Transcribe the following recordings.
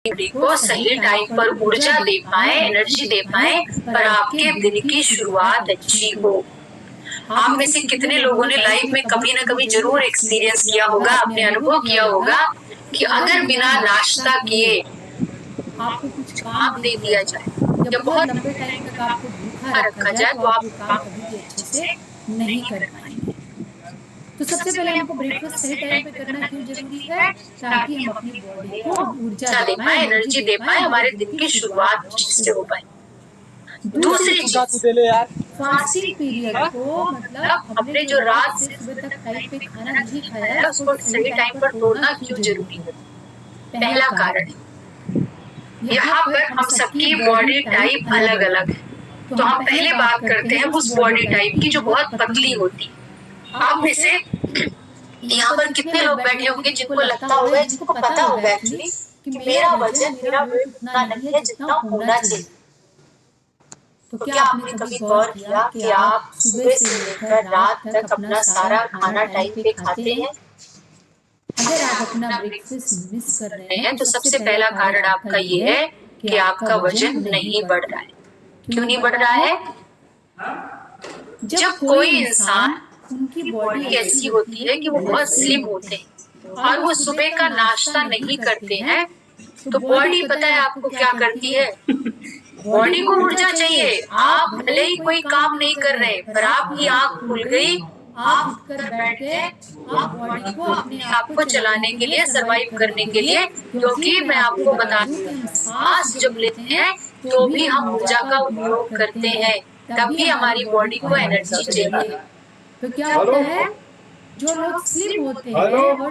Body को सही time पर ऊर्जा दे पाए, एनर्जी दे पाए और आपके दिन की शुरुआत अच्छी हो। आप में से कितने लोगों ने लाइफ में कभी ना कभी जरूर एक्सपीरियंस किया होगा, आपने अनुभव किया होगा कि अगर बिना नाश्ता किए आपको कुछ काम दे दिया जाए या बहुत लंबे टाइम तक आपको भूखा रखा जाए तो आप काम कभी भी अच्छे से नहीं कर पाएंगे। तो सबसे पहले हमको ब्रेकफास्ट सही टाइम पे करना क्यों जरूरी है? ताकि हम अपनी बॉडी को ऊर्जा दे पाए, एनर्जी दे पाए, हमारे दिन की शुरुआत अच्छे से हो पाए। दूसरी चीज, फास्टिंग पीरियड को मतलब अपने जो रात से सुबह तक टाइम पे खाना नहीं खाया है उसको सही टाइम पर तोड़ना क्यों जरूरी है? पहला कारण, यहाँ पर हम सबकी बॉडी टाइप अलग अलग है। तो हम पहले बात करते हैं उस बॉडी टाइप की जो बहुत पतली होती है। आप में से यहाँ पर कितने लोग बैठे होंगे जिनको लगता होगा, जिनको पता होगा एक्चुअली कि मेरा वजन, मेरा वेट उतना नहीं है जितना होना चाहिए। तो क्या आपने कभी गौर किया कि आप सुबह से लेकर रात तक अपना सारा खाना टाइम पे खाते हैं? अगर आप अपना ब्रेकफास्ट मिस कर रहे हैं तो सबसे पहला कारण आपका ये है कि आपका वजन नहीं बढ़ रहा है। क्यों नहीं बढ़ रहा है? जब कोई इंसान, उनकी बॉडी ऐसी होती है कि वो बहुत स्लिम होते हैं और वो सुबह का नाश्ता नहीं करते हैं, तो बॉडी पता है आपको क्या करती है? बॉडी को ऊर्जा चाहिए। आप भले ही कोई काम नहीं कर रहे पर आपकी आंख खुल गई, आप उठकर बैठ गए, आप बॉडी को अपने आप को चलाने के लिए, सरवाइव करने के लिए। क्योंकि मैं आपको बता दूं, सांस जब लेते हैं तो भी हम ऊर्जा का उपयोग करते हैं, तभी हमारी बॉडी को एनर्जी चाहिए। तो क्या होता है, जो लोग स्लिम होते हैं वो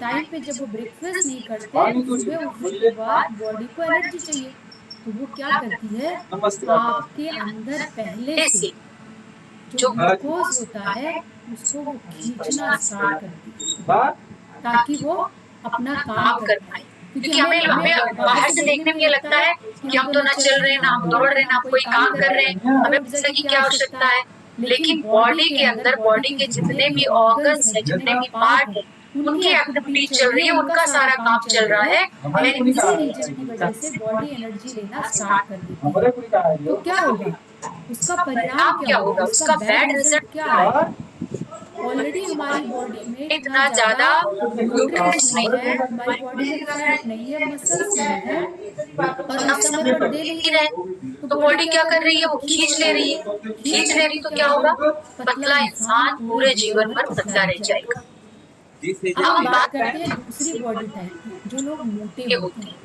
टाइम पे जब वो ब्रेकफास्ट नहीं करते, सुबह उठने के बाद बॉडी को एनर्जी चाहिए, तो वो क्या करती है, आपके अंदर पहले से जो ग्लूकोज होता है उसको वो खींचना स्टार्ट करती है ताकि वो अपना काम कर पाए। क्योंकि हमें बाहर से देखने में ये लगता है कि हम तो ना चल रहे, ना हम दौड़ रहे, ना हम कोई काम कर रहे हैं, हमें ऊर्जा की क्या आवश्यकता है। लेकिन बॉडी के अंदर, बॉडी के जितने भी ऑर्गन्स है, जितने भी पार्ट है, उनकी एक्टिविटी चल रही है, उनका सारा काम चल रहा है और इसी रीजन की वजह से बॉडी एनर्जी लेना स्टार्ट कर देती है। तो क्या होगा, उसका परिणाम क्या होगा, उसका बैड रिजल्ट क्या आएगा? ऑलरेडी हमारी बॉडी में इतना ज्यादा न्यूट्रिएंट्स नहीं है, हमारी बॉडी में फैट नहीं है, मसल्स नहीं है और हम समय पर दे नहीं रहे, तो बॉडी क्या कर रही है, वो खींच ले रही है। खींच ले रही तो क्या होगा, पतला इंसान पूरे जीवन भर पतला रह जाएगा। हम बात करते हैं दूसरी बॉडी टाइप की, जो लोग मोटे होते हैं।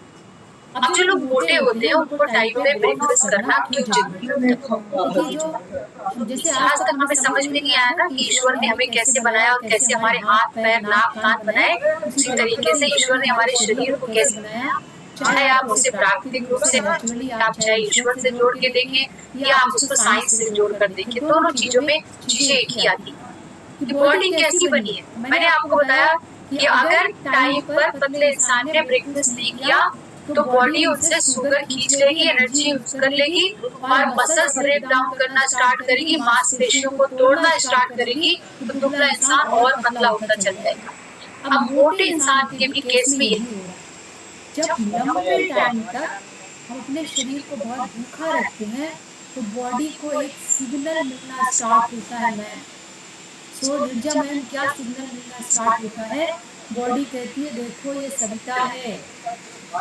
अब जो लोग मोटे होते हैं उनको टाइम पे ब्रेकफास्ट करना क्यों जरूरी होता है? जैसे आज तक हमें समझ में नहीं आया ना कि ईश्वर ने हमें कैसे बनाया और कैसे हमारे हाथ, पैर, नाक, कान बनाए। उसी तरीके से ईश्वर ने हमारे शरीर को कैसे बनाया, चाहे आप उसे प्राकृतिक रूप से, आप चाहे ईश्वर से जोड़ के देखें या आप उसको साइंस से जोड़ कर देखें, दोनों चीजों में चीजें एक ही आती है। बॉडी कैसी बनी है, मैंने आपको बताया कि अगर टाइम पर पतले इंसान ने ब्रेकफास्ट नहीं किया तो बॉडी उससे शुगर खींच लेगी, एनर्जी यूज कर लेगी और मसल्स ब्रेक डाउन करना स्टार्ट करेगी, मांसपेशियों को तोड़ना स्टार्ट करेगी, तो दुबला इंसान और पतला होता चल जाएगा। अब मोटे इंसान के भी केस में यही हो रहा है। जब लंबे टाइम तक हम अपने शरीर को बहुत भूखा रखते हैं तो बॉडी को एक सिग्नल मिलना स्टार्ट होता है। ऊर्जा मैम क्या सिग्नल मिलना स्टार्ट होता है? बॉडी कहती है देखो ये सविता है,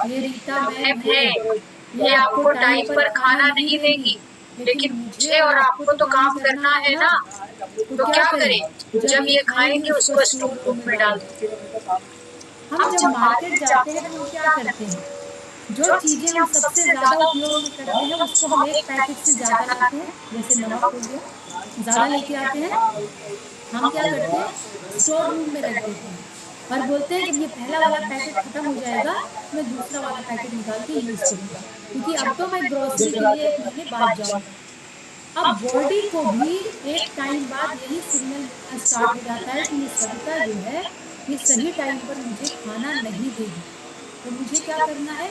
ये रीता मैम है, ये आपको टाइम पर खाना नहीं देगी, लेकिन मुझे और आपको तो काम करना है ना, तो क्या करें? जब ये खाएंगे उसको स्टोर रूम में डाल दें। हम जब मार्केट जाते हैं तो क्या करते हैं, जो चीजें हम सबसे ज्यादा उपयोग में करते हैं उसको हम एक पैकेट से ज्यादा लाते हैं, जैसे नमक हो गया, ज्यादा लेके आते हैं, हम क्या करते हैं, स्टोर रूम में रख देते हैं और बोलते हैं जब ये पहला वाला पैकेट खत्म हो जाएगा मैं दूसरा वाला पैकेट निकाल के यूज करूंगा, क्योंकि अब तो मैं ग्रोसरी के लिए एक महीने बाद जाऊंगा। अब बॉडी को भी एक टाइम बाद यही सिग्नल स्टार्ट हो जाता है कि ये सविता जो है ये सही टाइम पर मुझे खाना नहीं देगी, तो मुझे क्या करना है,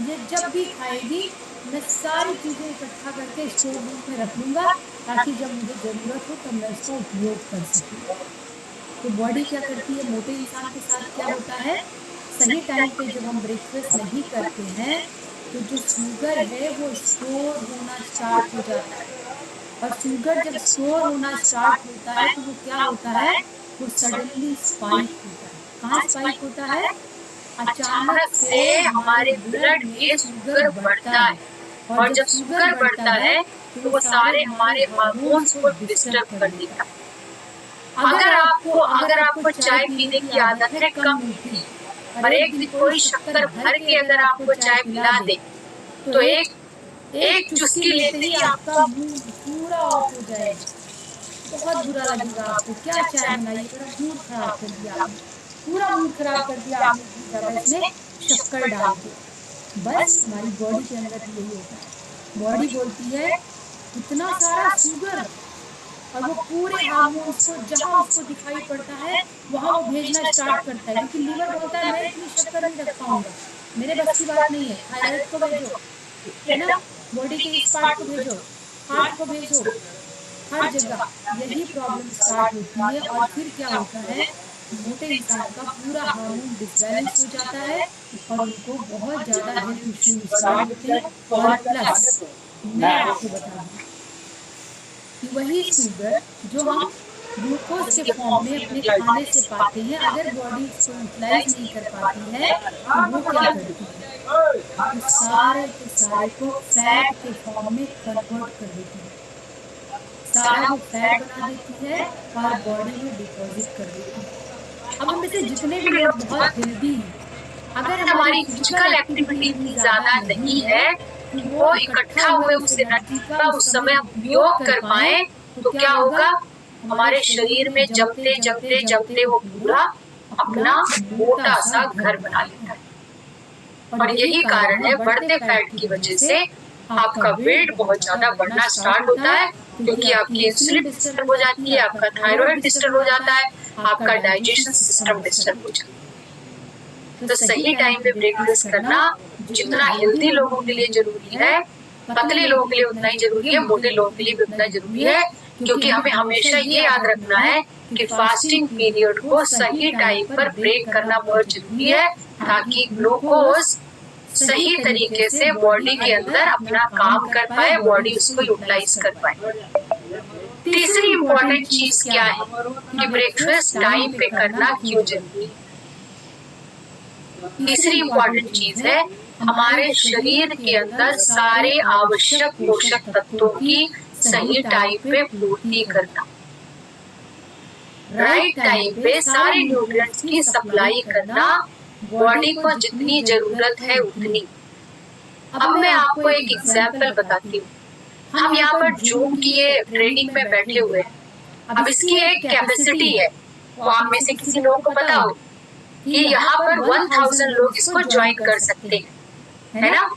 ये जब भी खाएगी मैं सारी चीजें इकट्ठा करके स्टोर रूम में रख लूंगा ताकि जब मुझे जरूरत हो तो मैं इसका उपयोग कर सकूं। तो बॉडी क्या करती है, मोटे इंसान के साथ क्या होता है, सही टाइम पे जब हम ब्रेकफास्ट नहीं करते हैं तो जो शुगर है वो स्टोर होना स्टार्ट हो जाता है, और शुगर जब स्टोर होना स्टार्ट होता है तो वो क्या होता है, वो सडनली स्पाइक होता है। कहाँ स्पाइक होता है? अचानक से हमारे ब्लड में शुगर बढ़ता है, और जब शुगर बढ़ता है तो वो सारे हमारे हार्मोन्स को डिस्टर्ब कर देता है। अगर आपको चाय पीने की आदत है कम मीठी, और एक दिन कोई शक्कर भर के अगर आपको चाय पिला दे तो एक एक चुस्की लेते ही आपका मुंह पूरा ऑफ हो जाएगा, बहुत बुरा लगेगा आपको। क्या चाय बनाई, मेरा मूड खराब कर दिया आपने, पूरा मूड खराब कर दिया आपने, ज्यादा इसमें शक्कर डाल के। बस हमारी बॉडी के अंदर यही होता है, बॉडी बोलती है इतना सारा शुगर, और वो पूरे हार्मोन्स को जहाँ उसको दिखाई पड़ता है वहाँ वो भेजना स्टार्ट करता है, क्योंकि लीवर बोलता है मैं इतनी शक्कर नहीं रख पाऊंगा, मेरे बस की बात नहीं है, थायराइड को भेजो, है ना, बॉडी के इस पार्ट को भेजो, हार्ट को भेजो, हर जगह यही प्रॉब्लम स्टार्ट होती है। और फिर क्या होता है, मोटे इंसान का पूरा हार्मोन डिसबैलेंस हो जाता है और उनको बहुत ज्यादा हेल्थ इश्यू स्टार्ट होते हैं। और प्लस मैं आपको बता दूं कि वही शुगर जो हम ग्लूकोज के फॉर्म में अपने खाने से पाते हैं, अगर बॉडी उसको यूटिलाइज नहीं कर पाती है तो वो क्या करती है, तो सारे के सारे को फैट के फॉर्म में कन्वर्ट कर देती है, सारा वो फैट बना देती है और बॉडी में डिपॉजिट कर देती है। अब हम में से जितने भी लोग बहुत हेल्दी हैं, अगर हमारी फिजिकल एक्टिविटी इतनी ज्यादा नहीं है कि वो इकट्ठा हुए उस एनर्जी का उस समय उपयोग कर पाए, तो क्या होगा, हमारे शरीर में जमते जमते जमते वो पूरा अपना मोटा सा घर बना लेता है। और यही कारण है बढ़ते फैट की वजह से आपका वेट बहुत ज्यादा बढ़ना स्टार्ट होता है, क्योंकि आपकी इंसुलिन डिस्टर्ब हो जाती है, आपका थायराइड डिस्टर्ब हो जाता है, आपका डाइजेशन सिस्टम डिस्टर्ब हो जाता है। तो सही टाइम पे ब्रेकफास्ट करना जितना हेल्दी लोगों के लिए जरूरी है, पतले लोगों के लिए उतना ही जरूरी है, मोटे लोगों के लिए भी उतना जरूरी है, क्योंकि हमें हमेशा ये याद रखना है कि फास्टिंग पीरियड को सही टाइम पर ब्रेक करना बहुत जरूरी है, ताकि ग्लूकोज सही तरीके से बॉडी के अंदर अपना काम कर पाए, बॉडी उसको यूटिलाइज कर पाए। तीसरी इम्पोर्टेंट चीज क्या है कि ब्रेकफास्ट टाइम पे करना क्यों जरूरी है। तीसरी इम्पोर्टेंट चीज है हमारे शरीर के अंदर सारे आवश्यक पोषक तत्वों की सही टाइम पे पूर्ति करना, राइट टाइम पे सारे न्यूट्रिएंट्स की सप्लाई करना, बॉडी को जितनी जरूरत है उतनी। अब मैं आपको एक एग्जाम्पल बताती हूँ। हम यहाँ पर जूम की ये ट्रेनिंग में बैठे हुए हैं, अब इसकी एक कैपेसिटी है, वो आप में से किसी लोगों को पता हो कि यहाँ पर 1000 लोग इसको ज्वाइन कर सकते हैं, है ना।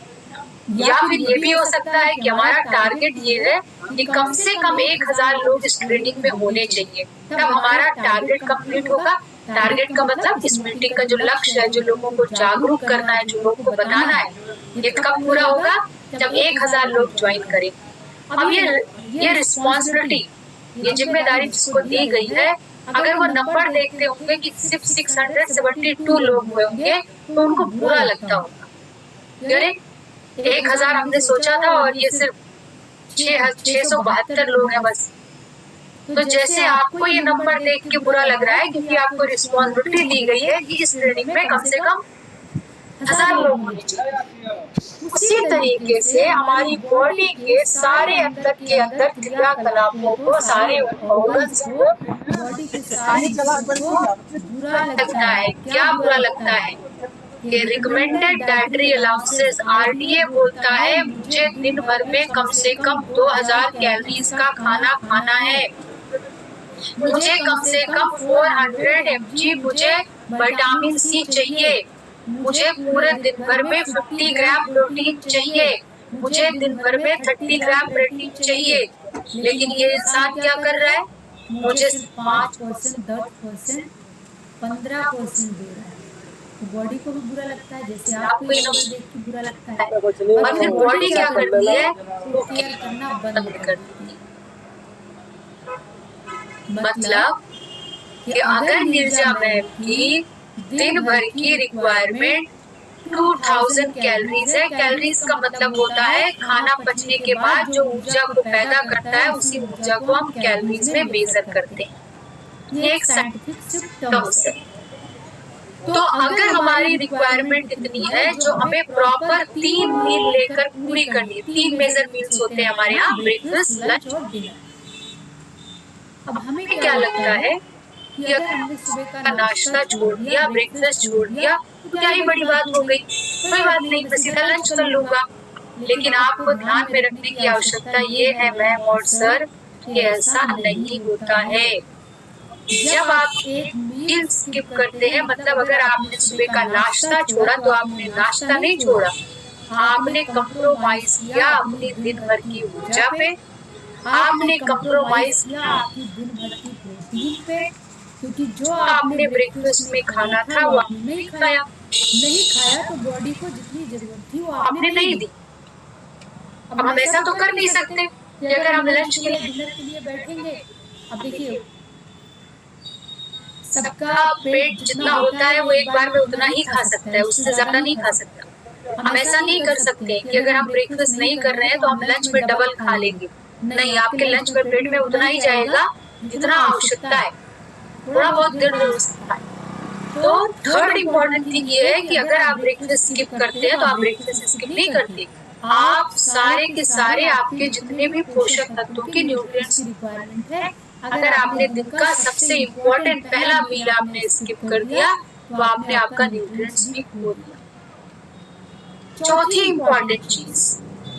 या फिर ये भी हो सकता है कि हमारा टारगेट ये है कि कम से कम 1000 लोग इस ट्रेनिंग में होने चाहिए, तब हमारा टारगेट कंप्लीट होगा। टारगेट का मतलब इस मीटिंग का जो लक्ष्य है, जो लोगों को जागरूक करना है, जो लोगों को बताना है, ये कब पूरा होगा, जब 1000 लोग ज्वाइन करें। अब ये रिस्पॉन्सिबिलिटी, ये जिम्मेदारी जिसको दी गई है, अगर वो नंबर देखते होंगे कि सिर्फ 672 लोग हुए होंगे तो उनको बुरा लगता होगा, अरे 1000 हमने सोचा था और ये सिर्फ 672 लोग हैं बस। तो जैसे आपको ये नंबर देख के बुरा लग रहा है, क्योंकि आपको रिस्पॉन्सिबिलिटी दी गई है कि इस ट्रेनिंग में कम से कम 1000 लोग होने चाहिए। उसी तरीके से हमारी बॉडी के सारे अंदर के अंदर क्रियाकलापों को, सारे ऑर्गन्स को, बॉडी के सारे को बुरा लगता है। क्या बुरा लगता है कि रिकमेंडेड डाइटरी अलाउंसेस RDA बोलता है मुझे दिन भर में कम से कम 2000 कैलोरीज का खाना खाना है, मुझे कम से कम 400 mg मुझे विटामिन C चाहिए, मुझे पूरे दिन भर में 50 ग्राम प्रोटीन चाहिए, मुझे दिन भर में 30 ग्राम प्रोटीन चाहिए। लेकिन ये इंसान क्या कर रहा है, मुझे 5%, 10%, 15% दे रहा है। तो बॉडी को भी बुरा लगता है, जैसे आपको ये नंबर देख के बुरा लगता है, और फिर बॉडी क्या करती है, वो केयर करना बंद कर देती है। मतलब कि अगर नीरजा मैम की दिन भर की रिक्वायरमेंट 2000 कैलोरीज है। कैलोरीज का मतलब होता है खाना पचने के बाद जो ऊर्जा को पैदा करता है, उसी ऊर्जा को हम कैलोरीज में मेजर करते हैं। ये एक साइंटिफिक टर्म्स है। तो अगर हमारी रिक्वायरमेंट इतनी है जो हमें प्रॉपर 3 मील लेकर पूरी करनी है, 3 मेजर मील्स होते हैं हमारे यहाँ, ब्रेकफास्ट, लंच और डिनर। अब हमें क्या लगता है कि अगर हमने सुबह का नाश्ता छोड़ दिया, ब्रेकफास्ट छोड़ दिया, तो क्या ही बड़ी बात हो गई, कोई बात नहीं, मैं सीधा लंच कर लूंगा। लेकिन आपको ध्यान में रखने की आवश्यकता ये है मैम और सर कि ऐसा नहीं होता है। जब आप एक मील स्किप करते हैं, मतलब अगर आपने सुबह का नाश्ता छोड़ा तो आपने नाश्ता नहीं छोड़ा, आपने कंप्रोमाइज किया अपनी दिन भर की ऊर्जा पे, आपने कंप्रोमाइज किया आपकी दिन भर की प्रोटीन पे, क्योंकि जो आपने ब्रेकफास्ट में खाना था वो आपने नहीं खाया तो बॉडी को जितनी जरूरत थी वो आपने नहीं दी। अब हम ऐसा तो कर नहीं सकते कि अगर हम लंच के लिए, डिनर के लिए बैठेंगे, अब देखिए सबका पेट जितना होता है वो एक बार में उतना ही खा सकता है, उससे ज्यादा नहीं खा सकता। हम ऐसा नहीं कर सकते कि अगर हम ब्रेकफास्ट नहीं कर रहे हैं तो हम लंच में डबल खा लेंगे, नहीं, आपके लंच में पेट में उतना ही जाएगा जितना आवश्यकता है, थोड़ा बहुत देर हो सकता है। तो थर्ड इम्पोर्टेंट थिंग ये है कि अगर आप ब्रेकफास्ट स्किप करते हैं तो आप ब्रेकफास्ट स्किप नहीं करते, आप सारे के सारे आपके जितने भी पोषक तत्वों के न्यूट्रिएंट्स की रिक्वायरमेंट है, अगर आपने दिन का सबसे इम्पोर्टेंट पहला मील आपने स्किप कर दिया तो आपने आपका न्यूट्रिएंट्स भी खो दिया। चौथी इम्पोर्टेंट चीज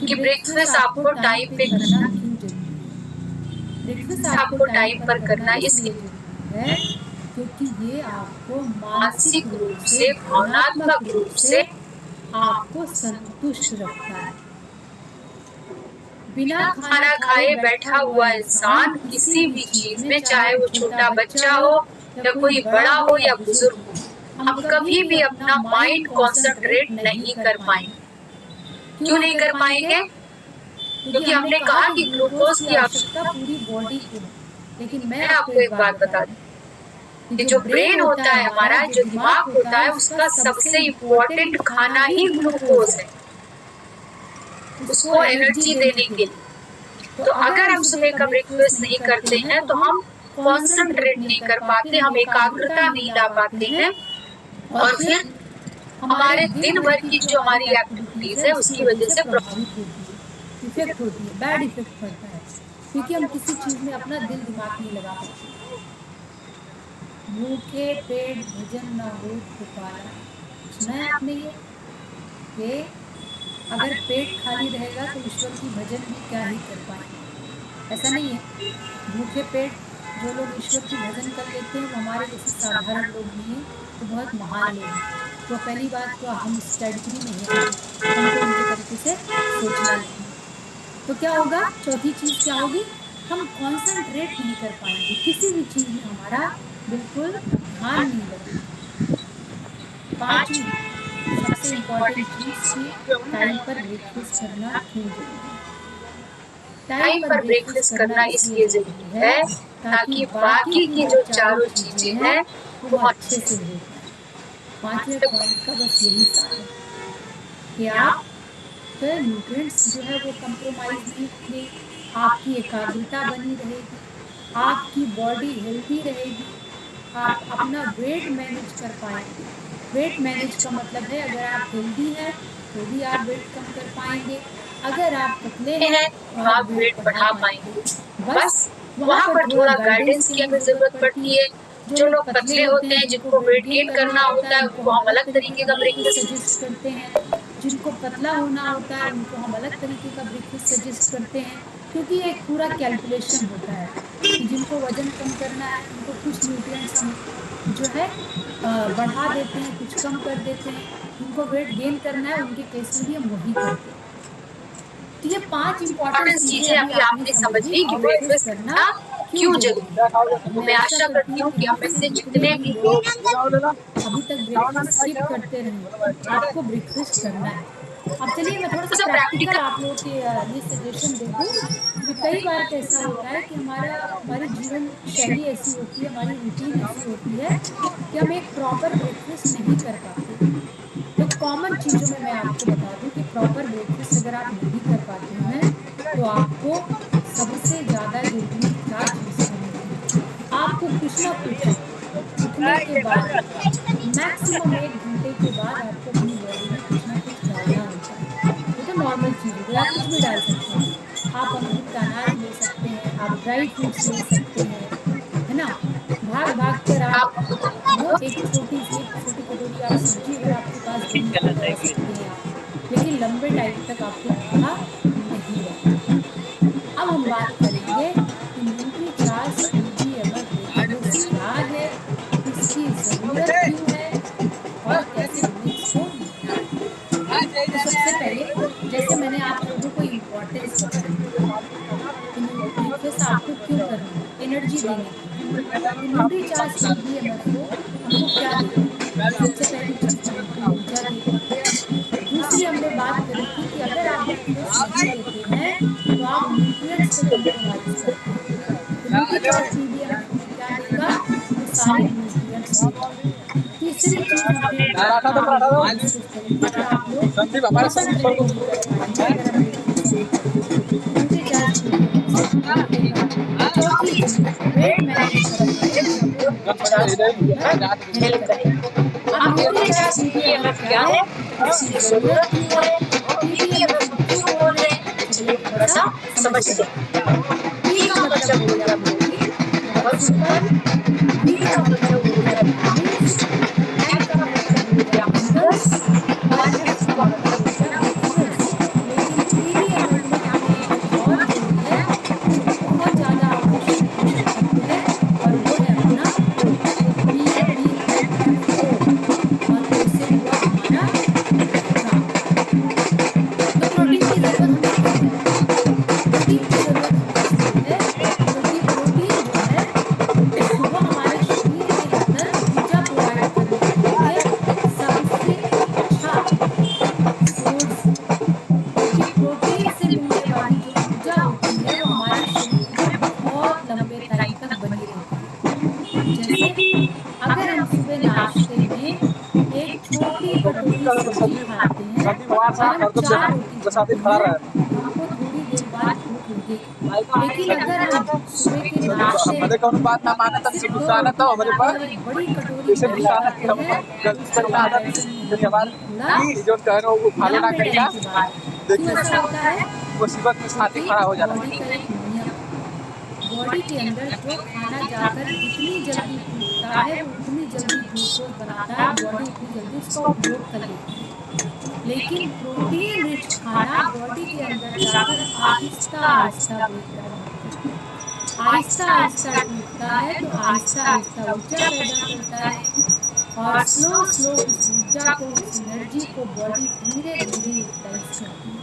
कि ब्रेकफास्ट आपको टाइम पे करना क्यों जरूरी है। ब्रेकफास्ट आपको टाइम पर करना इसलिए जरूरी है क्योंकि ये आपको मानसिक रूप से, भावनात्मक रूप से आपको संतुष्ट रखता है। बिना खाना खाए बैठा हुआ इंसान किसी भी चीज में, चाहे वो छोटा बच्चा हो या कोई बड़ा हो या बुजुर्ग हो, हम कभी भी अपना माइंड कॉन्सेंट्रेट नहीं कर पाएंगे। क्यों नहीं कर पाएंगे? क्योंकि हमने कहा कि ग्लूकोज की आवश्यकता पूरी बॉडी को। लेकिन मैं आपको एक बात बता दूं कि जो ब्रेन होता है हमारा, जो दिमाग होता है, उसका सबसे इम्पोर्टेंट खाना ही ग्लूकोज है, उसको एनर्जी देने के लिए। तो अगर हम सुबह का ब्रेकफास्ट नहीं करते हैं तो हम कॉन्सेंट्रेट नहीं कर पाते, हम एकाग्रता नहीं ला पाते हैं, और फिर हमारे दिन भर की जो हमारी एक्टिविटीज है उसकी वजह से प्रभावित होती है, इफेक्ट होती है, बैड इफेक्ट पड़ता है, क्योंकि हम किसी चीज में अपना दिल दिमाग नहीं लगा पाते। भूखे पेट भजन न हो पुकारा, सुना है आपने ये कि अगर पेट खाली रहेगा तो ईश्वर की भजन भी क्या ही कर पाएंगे। ऐसा नहीं है, भूखे पेट जो लोग ईश्वर की भजन कर लेते हैं वो हमारे जैसे साधारण लोग नहीं हैं, तो बहुत महान लोग हैं। तो पहली बात तो हम इस कैटेगरी में हैं, हमको उनके तरीके से सोचना नहीं। तो क्या होगा, चौथी चीज़ क्या होगी, हम कॉन्सेंट्रेट नहीं कर पाएंगे, किसी भी चीज़ में हमारा बिल्कुल ध्यान नहीं लगेगा। पांचवी सबसे इम्पोर्टेंट चीज़ थी टाइम पर ब्रेकफास्ट करना क्यों जरूरी है। टाइम पर ब्रेकफास्ट करना इसलिए जरूरी है ताकि बाकी की जो चारों चीजें हैं वो अच्छे से हो जाए। पांचवें पॉइंट का बस यही सार है कि आप न्यूट्रिएंट्स जो है वो कंप्रोमाइज नहीं होंगे, आपकी एकाग्रता बनी रहेगी, आपकी बॉडी हेल्दी रहेगी, आप अपना वेट मैनेज कर पाएंगे। वेट मैनेज का मतलब है अगर आप हेल्दी हैं तो भी आप वेट कम कर पाएंगे, अगर आप पतले हैं तो आप वेट बढ़ा पाएंगे। बस वहाँ पर थोड़ा गाइडेंस की हमें जरूरत पड़ती है। जो लोग पतले होते हैं, जिनको वेट गेन करना होता है, उनको हम अलग तरीके का ब्रेकफास्ट सजेस्ट करते हैं। जिनको पतला होना होता है उनको हम अलग तरीके का ब्रेकफास्ट सजेस्ट करते हैं, क्योंकि एक पूरा कैलकुलेशन होता है कि जिनको वजन कम करना है उनको कुछ न्यूट्रिएंट्स हम जो है बढ़ा देते हैं, कुछ कम कर देते हैं, जिनको वेट गेन करना है उनके केस में भी हम वही करते हैं। तो ये 5 इम्पोर्टेंट चीजें अभी आपने समझ ली कि ब्रेकफास्ट करना क्यों जरूरी है। मैं आशा करती हूँ कि हम में से जितने भी लोग अभी तक ब्रेकफास्ट स्किप करते रहे, आपको ब्रेकफास्ट करना है। अब चलिए मैं थोड़ा-सा प्रैक्टिकल आप लोग के लिए सजेशन दे दूँ कि कई बार कैसा होता है कि हमारी जीवन शैली ऐसी होती है, हमारी रूटीन ऐसी होती है कि हम एक प्रॉपर ब्रेकफ़ास्ट नहीं कर पाते। तो कॉमन चीज़ों में मैं आपको बता दूँ कि प्रॉपर ब्रेकफ़ास्ट अगर आप नहीं कर पाते हैं, तो आपको सबसे ज़्यादा ज़रूरी क्या चीज़ करनी है? आपको कुछ ना कुछ उठने के बाद मैक्सिमम 1 घंटे के बाद आपको अपनी बॉडी में कुछ ना कुछ डालना होता है। वो तो नॉर्मल चीज़ हो गई, आप कुछ भी डाल सकते हैं। आप अंकुरित अनाज ले सकते हैं, आप ड्राई फ्रूट्स ले सकते हैं, है ना? भाग-भाग कर आप एक छोटी कटोरी आप सब्ज़ी अगर आपके पास बनी है तो खा सकते हैं आप, लेकिन लंबे टाइम तक आपको भूखा नहीं रखना है। अब हम बात करेंगे कि न्यूट्रीचार्ज पीबीएमएल ब्रेकफास्ट क्या है, इसकी ज़रूरत क्यों है और कैसे हमें इसको लेना है। तो सबसे पहले जैसे मैंने आप लोगों को इम्पोर्टेंस बताई कि ब्रेकफास्ट आपको क्यों करना है, एनर्जी देने के लिए। तो न्यूट्रीचार्ज पीबीएमएल हमको क्या देता है? सबसे पहली चीज़ तो हमको ऊर्जा देता है। दूसरी हमने बात करी थी कि अगर आप ब्रेकफास्ट नहीं लेते हैं तो आप न्यूट्रिएंट्स को कॉम्प्रोमाइज़ करते हैं। तो न्यूट्रीचार्ज पीबीएमएल हमें क्या देगा? वो सारे न्यूट्रिएंट्स देगा। तीसरी चीज़ हमने डिस्कस करी थी कि आप लोग कॉन्संट्रेट नहीं कर पाएँगे अगर आप ब्रेकफास्ट नहीं करेंगे। तो न्यूट्रीचार्ज पीबीएमएल इसमें हेल्प देगा। चौथी चीज़ वेट मैनेज करने में भी हमको न्यूट्रीचार्ज पीबीएमएल हेल्प करेगा। अब न्यूट्रीचार्ज पीबीएमएल क्या है? इसकी ज़रूरत क्यों है? पीबीएमएल हम क्यों बोल रहे हैं? चलिए थोड़ा-सा समझते हैं। पी का मतलब हो गया प्रोटीन, बहुत सिंपल। बी का मतलब हो गया विटामिन्स, एम का मतलब हो गया मिनरल्स और एफ का मतलब हो गया मिनरल्स। लेकिन पीबीएमएल में हमें एक और जोड़ी है जो बहुत ज़्यादा आवश्यक पोषक तत्व है और वो है अपना पीबीएमएफ4 और ओ से हुआ हमारा विटामिन। तो प्रोटीन की ज़रूरत हमें क्यों है? प्रोटीन की ज़रूरत हमें इसलिए है क्योंकि प्रोटीन जो है वो हमारे शरीर के अंदर ऊर्जा प्रोवाइड करने के लिए सबसे अच्छा सोर्स है। क्योंकि प्रोटीन से मिलने वाली जो ऊर्जा होती है वो हमारे शरीर में बहुत लंबे टाइम तक बनी रहती है। जैसे अगर हम सुबह नाश्ते में एक छोटी कटोरी सब्जी खाते हैं और हम 4 रोटी खाते हैं तो हमको थोड़ी देर बाद भूख लगेगी। लेकिन अगर हम सुबह के नाश्ते में सिर्फ 2 रोटी खाते हैं और एक बड़ी कटोरी दही खाते हैं तो उसके कंपैरिज़न में हमें भूख थोड़ा लंबे टाइम के बाद लगेगी। क्यों ऐसा होता है? क्योंकि बॉडी का एक नियम है। बॉडी के अंदर जो खाना जाकर जितनी जल्दी टूटता है वो उतनी जल्दी ग्लूकोज बनाता है, बॉडी उतनी जल्दी उसका उपयोग कर लेती है। लेकिन प्रोटीन रिच खाना बॉडी के अंदर जाकर आहिस्ता-आहिस्ता ब्रेक डाउन होता है। आहिस्ता-आहिस्ता टूटता है तो आहिस्ता-आहिस्ता ऊर्जा पैदा करता है और स्लो उस ऊर्जा को, उस एनर्जी को बॉडी धीरे-धीरे यूटिलाइज़ करती है।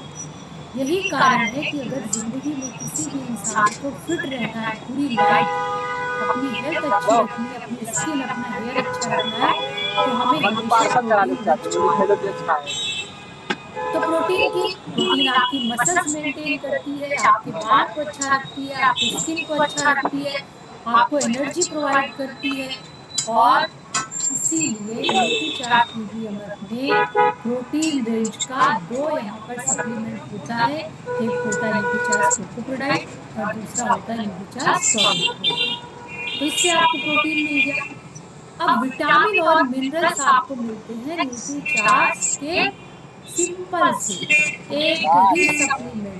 यही कारण है कि अगर ज़िंदगी में किसी भी इंसान को फिट रहना है पूरी लाइफ, अपनी हेल्थ अच्छी रखनी है, अपनी स्किन, अपना हेयर अच्छा रखना है, तो हमें हमेशा प्रोटीन रिच खाना है। तो प्रोटीन आपकी मसल्स मेंटेन करती है, आपके बाल को अच्छा रखती है, आपकी स्किन को अच्छा रखती है, आपको एनर्जी प्रोवाइड करती है और इसीलिए न्यूट्रीचार्ज पीबीएमएफ में प्रोटीन रेंज का 2 यहाँ पर सप्लीमेंट होता है। एक होता है न्यूट्रीचार्ज कोकोप्रोडाइट और दूसरा होता है न्यूट्रीचार्ज सॉलिड। तो इससे आपको प्रोटीन मिल गया। अब विटामिन और मिनरल्स आपको मिलते हैं न्यूट्रीचार्ज के सिंपल से एक ही सप्लीमेंट में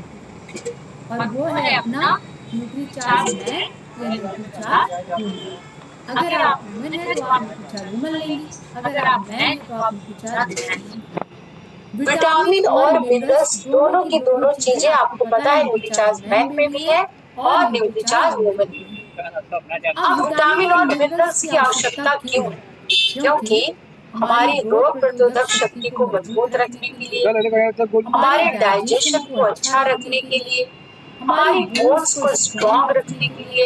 और वो है अपना न्यूट्रीचार्ज मैन या न्यूट्रीचार्ज वुमन। अगर आप वुमेन हैं तो आप न्यूट्रीचार्ज वुमन लेंगी, अगर आप मैन हैं तो आप न्यूट्रीचार्ज मैन लेंगी। विटामिन और मिनरल्स दोनों की दोनों चीजें आपको पता है न्यूट्रीचार्ज मैन में भी है और न्यूट्रीचार्ज वुमन में भी है। अब विटामिन और मिनरल्स की आवश्यकता क्यों है? क्योंकि हमारी रोग प्रतिरोधक शक्ति को मजबूत रखने के लिए, हमारे डाइजेशन को अच्छा रखने के लिए, हमारी बोन्स को स्ट्रॉन्ग रखने के लिए,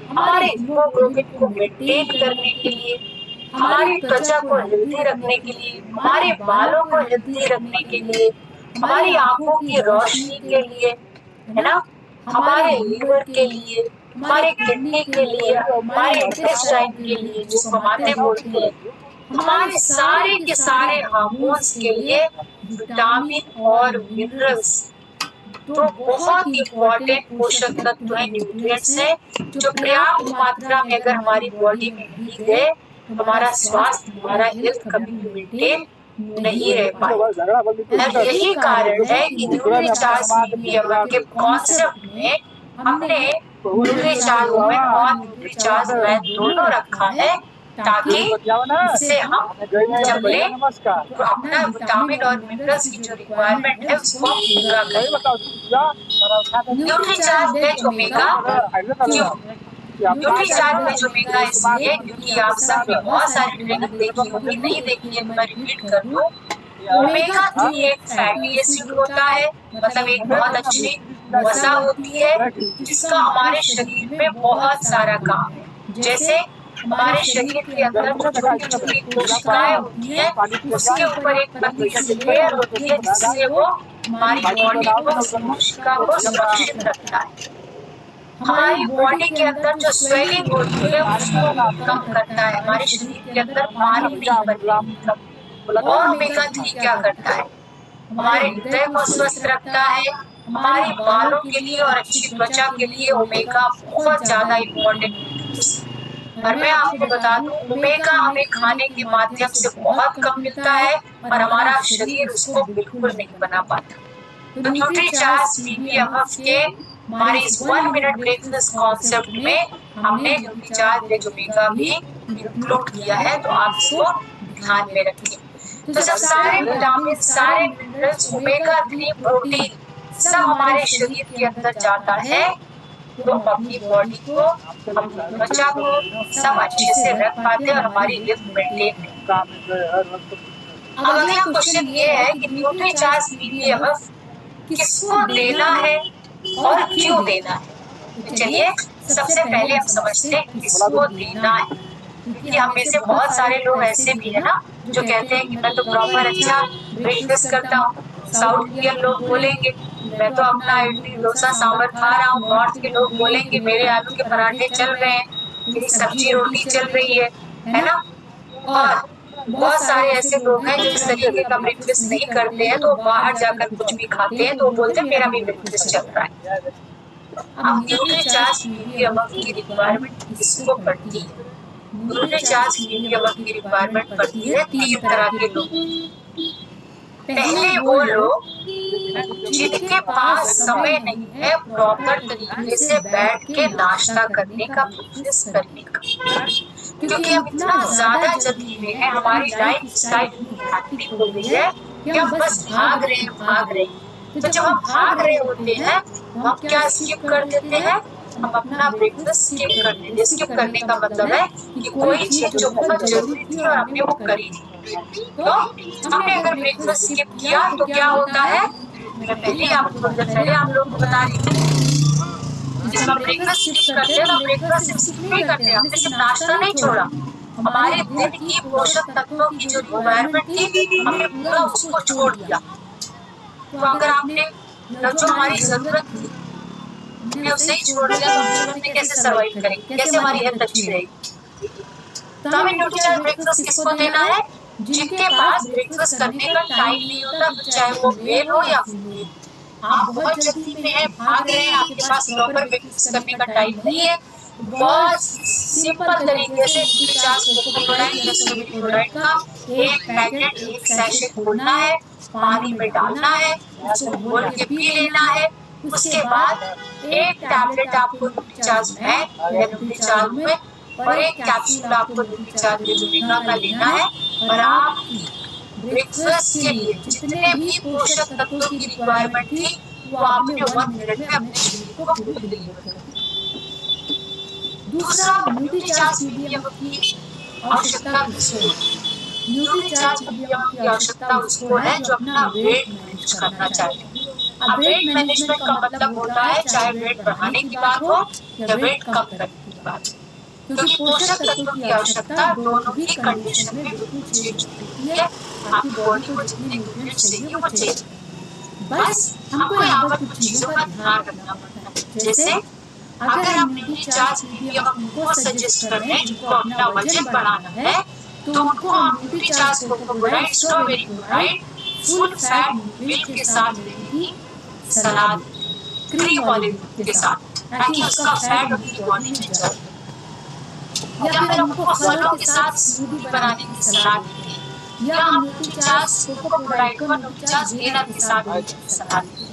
हमारे हीमोग्लोबिन को मेंटेन करने के लिए, हमारी त्वचा को हेल्दी रखने के लिए, हमारे बालों को हेल्दी रखने के लिए, हमारी आंखों की रोशनी के लिए, है ना, हमारे लीवर के लिए, हमारे किडनी के लिए, हमारे इंटेस्टाइन के लिए जिसको माते बोलते हैं, हमारे सारे के सारे हार्मोन्स के लिए विटामिन और मिनरल्स तो बहुत इम्पोर्टेंट पोषक तत्व है, न्यूट्रिएंट्स है, जो पर्याप्त मात्रा में अगर हमारी बॉडी में नहीं गए तो हमारा स्वास्थ्य, हमारा हेल्थ कभी भी मेंटेन नहीं रह पाए। अब यही कारण है कि न्यूट्रीचार्ज के कॉन्सेप्ट में हमने न्यूट्रीचार्ज वुमेन और न्यूट्रीचार्ज मैन दोनों रखा है, ताकि इससे हम जब लें तो अपना विटामिन और मिनरल्स की जो रिक्वायरमेंट है उसको पूरा करें। न्यूट्रीचार्ज वेज ओमेगा क्यों? न्यूट्रीचार्ज वेज ओमेगा इसलिए क्योंकि आप सब ने बहुत सारी ट्रेनिंग देखी होगी, नहीं देखी है तो मैं रिपीट कर दूं। ओमेगा 3 एक फैटी एसिड होता है, मतलब एक बहुत अच्छी वसा होती है जिसका हमारे शरीर में बहुत सारा काम है। जैसे हमारे शरीर के अंदर जो छोटी छोटी कोशिकाएं होती है उसके ऊपर एक पतली सी लेयर होती है जिससे वो हमारी बॉडी को, कोशिका को सुरक्षित रखता है। हमारी बॉडी के अंदर जो स्वेलिंग होती है उसको कम करता है, हमारे शरीर के अंदर पानी नहीं बनता। और ओमेगा 3 क्या करता है? हमारे हृदय को स्वस्थ रखता है। हमारी बालों के लिए और अच्छी त्वचा के लिए ओमेगा बहुत ज्यादा इम्पोर्टेंट। और मैं आपको बता दूं, ओमेगा हमें खाने के माध्यम से बहुत कम मिलता है और हमारा शरीर उसको बिल्कुल नहीं बना पाता। तो न्यूट्रीचार्ज BBMF के हमारे इस 1 मिनट ब्रेकफास्ट कॉन्सेप्ट में हमने न्यूट्रीचार्ज वेज ओमेगा भी इंक्लूड किया है, तो आप इसको ध्यान में रखिए। तो जब सारे विटामिन, सारे मिनरल्स, ओमेगा 3, प्रोटीन सब हमारे शरीर के अंदर जाता है तो अपनी बॉडी को, अपनी त्वचा को सब अच्छे से रख पाते हैं और हमारी हेल्थ मेंटेन रहती है। अब अगला क्वेश्चन ये है कि न्यूट्रीचार्ज BBMF किसको देना है और क्यों देना है? तो चलिए सबसे पहले हम समझते हैं किसको देना है, क्योंकि हम में से बहुत सारे लोग ऐसे भी है ना जो कहते हैं कि मैं तो प्रॉपर अच्छा ब्रेकफास्ट करता हूँ। साउथ इंडियन लोग बोलेंगे मैं तो अपना इडली डोसा सांभर खा रहा हूँ, नॉर्थ के लोग बोलेंगे मेरे आलू के पराठे चल रहे हैं, मेरी सब्जी रोटी चल रही है ना। और बहुत सारे ऐसे लोग हैं जो इस तरीके का ब्रेकफास्ट नहीं करते हैं, तो बाहर जाकर कुछ भी खाते हैं तो वो बोलते हैं मेरा भी ब्रेकफास्ट चल रहा है। अब न्यूट्रीचार्ज BBMF की रिक्वायरमेंट किसको पड़ती है? न्यूट्रीचार्ज BBMF की रिक्वायरमेंट पड़ती है 3 तरह के लोग। पहले वो लोग जिनके पास समय नहीं है प्रॉपर तरीके से बैठ के नाश्ता करने का, ब्रेकफास्ट करने का, क्योंकि हम इतना ज्यादा जल्दी में है, हमारी लाइफ स्टाइल हैक्टिक हो गई है कि हम बस भाग रहे हैं। तो जब हम भाग रहे होते हैं तो हम क्या स्किप कर देते हैं? हम अपना ब्रेकफास्ट स्किप कर देते हैं। स्किप करने का मतलब है कि कोई चीज जो बहुत जरूरी थी और हमने वो करी थी, तो हमने अगर ब्रेकफास्ट स्किप किया तो क्या होता है? मैं पहले आप लोगों को बता रही थी, जब हम ब्रेकफास्ट स्किप करते हैं तो ब्रेकफास्ट स्किप नहीं करते, हमने सिर्फ नाश्ता नहीं छोड़ा, हमारे दिन की पोषक तत्वों की जो रिक्वायरमेंट थी हमने पूरा उसको छोड़ दिया। तो अगर आपने जो हमारी जरूरत थी हमने उसे ही छोड़ दिया तो हम जीवन में कैसे सर्वाइव करेंगे, कैसे हमारी हेल्थ अच्छी रहेगी? तो हमें न्यूट्रीचार्ज ब्रेकफास्ट किसको देना है? जिनके पास ब्रेकफास्ट करने का टाइम नहीं होता, चाहे वो मेल हो या फीमेल। आप बहुत जल्दी में हैं, भाग रहे हैं, आपके पास प्रॉपर ब्रेकफास्ट करने का टाइम नहीं है, बहुत सिंपल तरीके से न्यूट्रीचार्ज कोकोक्लोराइड या सोडियम का एक पैकेट, एक सैशे खोलना है, पानी में डालना है, उसको घोल के पी लेना है। उसके बाद एक टैबलेट आपको न्यूट्रीचार्ज मैन या न्यूट्रीचार्ज में और एक कैप्सूल आपको न्यूट्रीचार्ज वेज ओमेगा का लेना है, और आप ब्रेकफास्ट के लिए जितने भी पोषक तत्वों की रिक्वायरमेंट थी वो आपने 1 मिनट में अपने शरीर को पूरी डिलीवर कर दी। दूसरा, न्यूट्रीचार्ज BBMF की आवश्यकता किसको है? न्यूट्रीचार्ज BBMF की आवश्यकता उसको है जो अपना वेट मैनेज करना चाहे। अब वेट मैनेजमेंट का मतलब होता है चाहे वेट बढ़ाने की बात हो या वेट कम करने की बात हो, क्योंकि पोषक तत्वों की आवश्यकता दोनों ही कंडीशन में बिल्कुल चेंज होती है। आपकी बॉडी को जितने न्यूट्रिएंट्स चाहिए वो चेंज। बस हमको यहाँ पर कुछ चीज़ों का ध्यान रखना पड़ता है। जैसे अगर हम न्यूट्रीचार्ज पीपीएम उनको सजेस्ट कर रहे हैं जिनको अपना वजन बढ़ाना है, तो उनको हम न्यूट्रीचार्ज कोकोप्रोलाइट, strawberry chloride, full fat milk के साथ लेने की सलाह देते हैं, क्रीम वाले दूध के साथ, ताकि उसका फैट उनकी बॉडी में जाए। या फिर हमको फलों के साथ स्मूदी बनाने की सलाह देते हैं, या हम न्यूट्रीचार्ज कोकोप्रोलाइट को न्यूट्रीचार्ज गेनर के साथ लेने की सलाह देते हैं।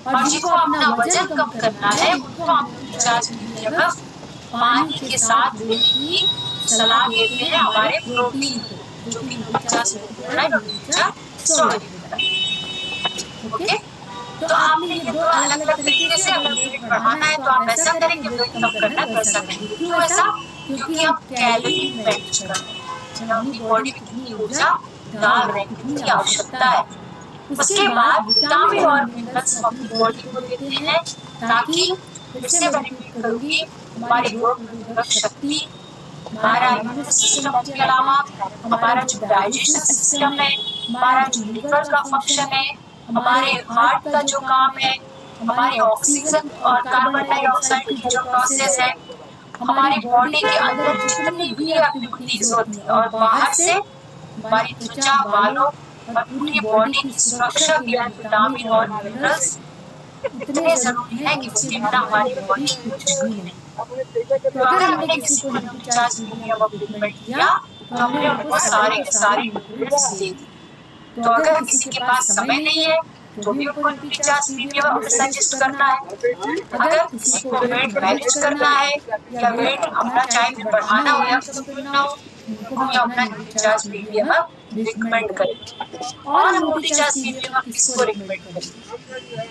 और जिनको अपना वजन कम करना है उनको हम न्यूट्रीचार्ज की जगह पानी के साथ लेने की सलाह देते हैं हमारे प्रोटीन को, जो कि न्यूट्रीचार्ज कोकोप्रोलाइट और न्यूट्रीचार्ज स्ट्रॉबेरी। ओके, तो आपने ये दो अलग अलग तरीके से अगर वेट बढ़ाना है तो आप ऐसा करेंगे, वेट कम करना है तो ऐसा करेंगे। क्यों ऐसा? क्योंकि हम कैलोरी मैनेज कर रहे हैं, अपनी बॉडी में कितनी ऊर्जा डाल रहे हैं, कितनी आवश्यकता है। उसके बाद विटामिन और मिनरल्स हम अपनी बॉडी को देते हैं, ताकि फिर से मैं रिपीट करूंगी, हमारी रोग प्रतिरोधक शक्ति, हमारा इम्यून सिस्टम के अलावा हमारा जो डाइजेशन सिस्टम है, हमारा जो लीवर का फंक्शन है, हमारे हार्ट का जो काम है, हमारी ऑक्सीजन और कार्बन डाइऑक्साइड की जो प्रोसेस है, हमारी बॉडी के अंदर जितनी भी एक्टिविटीज होती है और बाहर से हमारी त्वचा, बालों और पूरी बॉडी की सुरक्षा के लिए विटामिन और मिनरल्स इतने जरूरी है कि उसके बिना हमारी बॉडी कुछ भी नहीं। तो अगर हमने किसी को न्यूट्रीचार्ज सप्लीमेंट किया तो हमने उनको सारे के सारे न्यूट्रिएंट्स दे दिए। तो अगर किसी के पास समय नहीं है तो भी उनको न्यूट्रीचार्ज पीपीएम सजेस्ट करना है। अगर किसी को वेट मैनेज करना है या वेट अपना चाहे बढ़ाना हो या कम करना हो, उनको भी अपना न्यूट्रीचार्ज पीपीएम रिकमेंड करें। और न्यूट्रीचार्ज पीपीएम किसको रिकमेंड करें?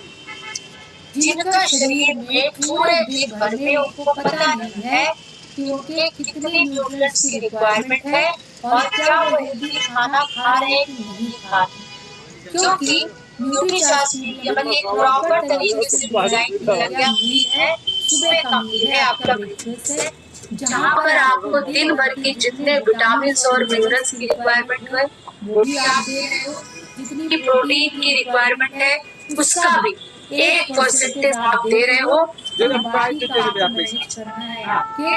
जिनका शरीर में पूरे दिन भर में उनको पता नहीं है कि उनके कितने न्यूट्रिएंट्स की रिक्वायरमेंट है और क्या वो हेल्दी खाना खा रहे हैं कि नहीं खा रहे। क्योंकि न्यूट्रीचार्ज पीपीएम एक प्रॉपर तरीके से डिजाइन किया गया मील है, सुबह का मील है, आपका ब्रेकफास्ट है, जहाँ पर आपको दिन भर के जितने विटामिन और मिनरल्स की रिक्वायरमेंट है वो भी आप दे रहे हो, जितनी प्रोटीन की रिक्वायरमेंट है उसका भी 1% आप दे रहे हो। तो बाकी का आपको मैनेज करना है आपके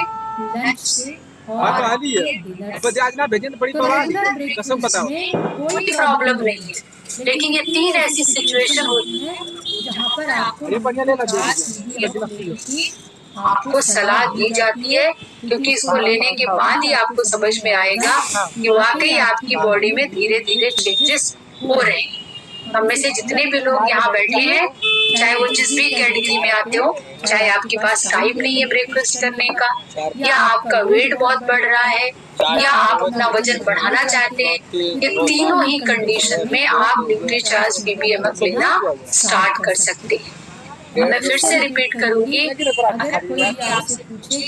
लंच से और डिनर से। कोई प्रॉब्लम नहीं है, लेकिन ये 3 ऐसी सिचुएशन होती है जहाँ पर आपको सलाह दी जाती है, क्योंकि इसको लेने के बाद ही आपको समझ में आएगा कि वाकई आपकी बॉडी में धीरे धीरे चेंजेस हो रहे हैं। हम में से जितने भी लोग यहाँ बैठे हैं, चाहे वो जिस भी कैटेगरी में आते हो, चाहे आपके पास टाइम नहीं है ब्रेकफास्ट करने का, या आपका वेट बहुत बढ़ रहा है, या आप अपना वजन बढ़ाना चाहते हैं, ये तीनों ही कंडीशन में आप न्यूट्रीचार्ज पीपीएम लेना स्टार्ट कर सकते हैं। मैं फिर से रिपीट करूंगी, अगर कोई आपसे पूछे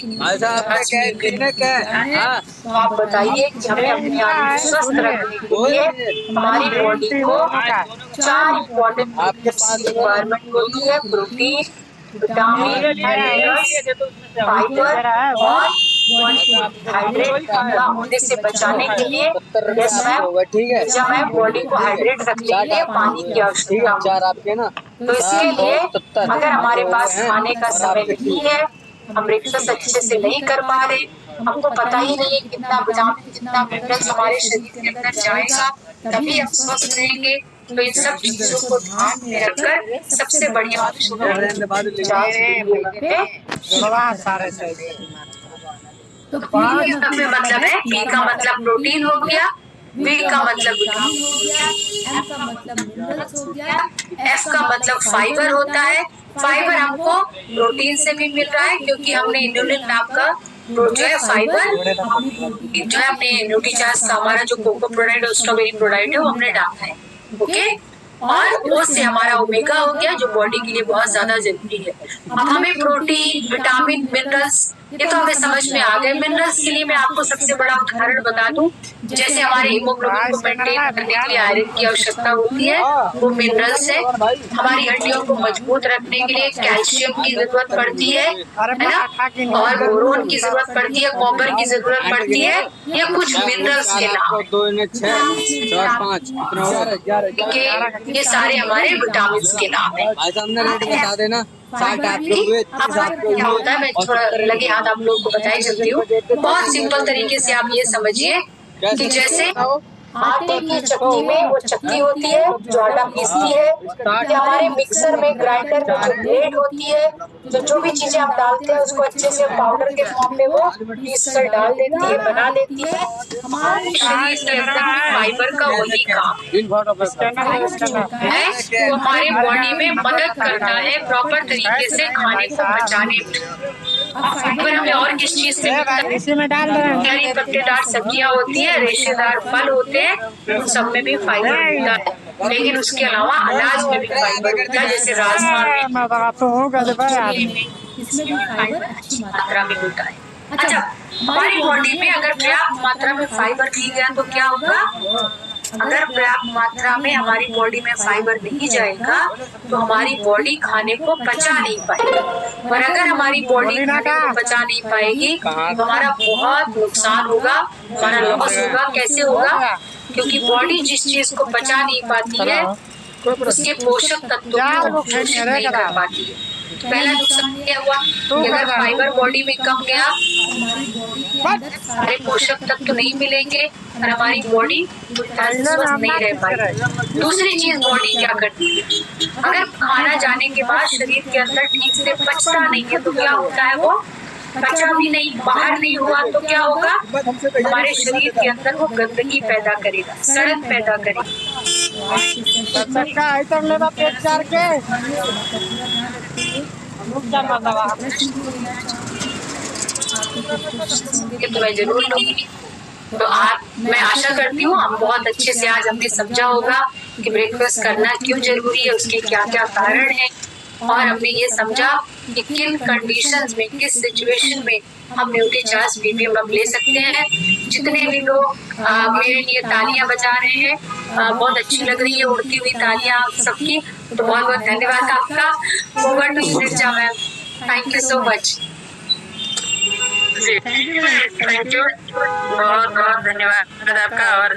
तो आप बताइए कि हमें अपने आप को स्वस्थ रखने के लिए हमारी बॉडी को 4 इम्पोर्टेंट रिक्वायरमेंट होती है: प्रोटीन, विटामिन, मिनरल्स, फाइबर और बॉडी को हाइड्रेट होने से बचाने के लिए जब मैं बॉडी को हाइड्रेट रखने के लिए पानी की आवश्यकता। तो इसके लिए अगर हमारे पास खाने का समय नहीं है, हम ब्रेकफास्ट अच्छे से नहीं कर पा रहे, हमको पता ही नहीं है कितना विटामिन कितना मिनरल्स हमारे शरीर के अंदर जाएगा तभी हम स्वस्थ रहेंगे। तो इन सब चीजों को ध्यान में रखकर सबसे बढ़िया ऑप्शन तो पी का मतलब है, पी का मतलब प्रोटीन हो गया, वी का मतलब विटामिन हो गया, एम का मतलब मिनरल्स हो गया, एफ का मतलब फाइबर होता है। फाइबर हमको प्रोटीन से भी मिल रहा है, क्योंकि हमने इन्युलिन नाम का जो है फाइबर जो है हमने न्यूट्रीचार्ज का हमारा जो कोकोप्रोलाइट और स्ट्रॉबेरी प्रोलाइट है वो हमने डाला है। ओके, और ओ से हमारा ओमेगा हो गया जो बॉडी के लिए बहुत ज्यादा जरूरी है। अब हमें प्रोटीन, विटामिन, मिनरल्स ये तो हमें समझ में आ गए। मिनरल्स के लिए मैं आपको सबसे बड़ा उदाहरण बता दूं, जैसे हमारे हीमोग्लोबिन को मेंटेन करने के लिए आयरन की आवश्यकता होती है, वो मिनरल्स है। हमारी हड्डियों को मजबूत रखने के लिए कैल्शियम की जरूरत पड़ती है ना, और बोरोन की जरूरत पड़ती है, कॉपर की जरूरत पड़ती है। ये कुछ मिनरल्स के नाम है, ये सारे हमारे विटामिन के नाम है। बता देना। क्या होता है, मैं थोड़ा लगे हाथ आप लोगों को बताई चलती हूँ। बहुत सिंपल तरीके से आप ये समझिए कि जैसे आटे की चक्की में वो चक्की होती है जो आटा पीसती है, या हमारे मिक्सर में ग्राइंडर में जो ब्लेड होती है, जो भी चीजें आप डालते हैं उसको अच्छे से पाउडर के फॉर्म में वो पीस कर डाल देती है, बना देती है। हमारे शरीर के अंदर फाइबर का वही काम है, वो हमारे बॉडी में मदद करता है प्रॉपर तरीके से खाने को पचाने में। फाइबर हमें और किस चीज से मिलता है? हरी पत्तेदार सब्जियां होती है, रेशेदार फल होते हैं, उन सब में भी फाइबर मिलता है। लेकिन उसके अलावा अनाज में भी फाइबर मिलता है, जैसे राजमा में इसमें भी फाइबर अच्छी मात्रा में होता है। अच्छा, हमारी बॉडी में अगर पर्याप्त मात्रा में फाइबर नहीं गया तो क्या होगा? अगर पर्याप्त मात्रा में हमारी बॉडी में फाइबर नहीं जाएगा तो हमारी बॉडी खाने को पचा नहीं पाएगी, और अगर हमारी बॉडी खाने को पचा नहीं पाएगी तो हमारा बहुत नुकसान होगा, हमारा लॉस होगा। कैसे होगा? क्योंकि बॉडी जिस चीज को पचा नहीं पाती है उसके पोषक तत्वों को अवशोषित नहीं कर पाती है। पहला नुकसान क्या हुआ कि अगर फाइबर बॉडी में कम गया, सारे पोषक तत्व नहीं मिलेंगे और हमारी बॉडी स्वस्थ नहीं रह पाएगी। दूसरी चीज बॉडी क्या करती है? अगर खाना जाने के बाद शरीर के अंदर ठीक से पचता नहीं है तो क्या होता है? वो पचा भी नहीं, बाहर नहीं हुआ तो क्या होगा? हमारे शरीर के अंदर वो गंदगी पैदा करेगा, सड़न पैदा करेगा। तो मैं जरूर लूंगी। तो मैं आशा करती हूँ हम बहुत अच्छे से आज हमने समझा होगा कि ब्रेकफास्ट करना क्यों जरूरी है, उसके क्या क्या कारण है, और हमने ये समझा कि किन कंडीशंस में, किस सिचुएशन में हम न्यूट्री चार्ज प्रीमियम अब ले सकते हैं। जितने भी लोग मेरे लिए तालियां बजा रहे हैं, बहुत अच्छी लग रही है उड़ती हुई तालियां आप सबकी, तो बहुत बहुत धन्यवाद आपका। Over to you Richa ma'am, thank you so much. Thank you, बहुत बहुत धन्यवाद आपका। और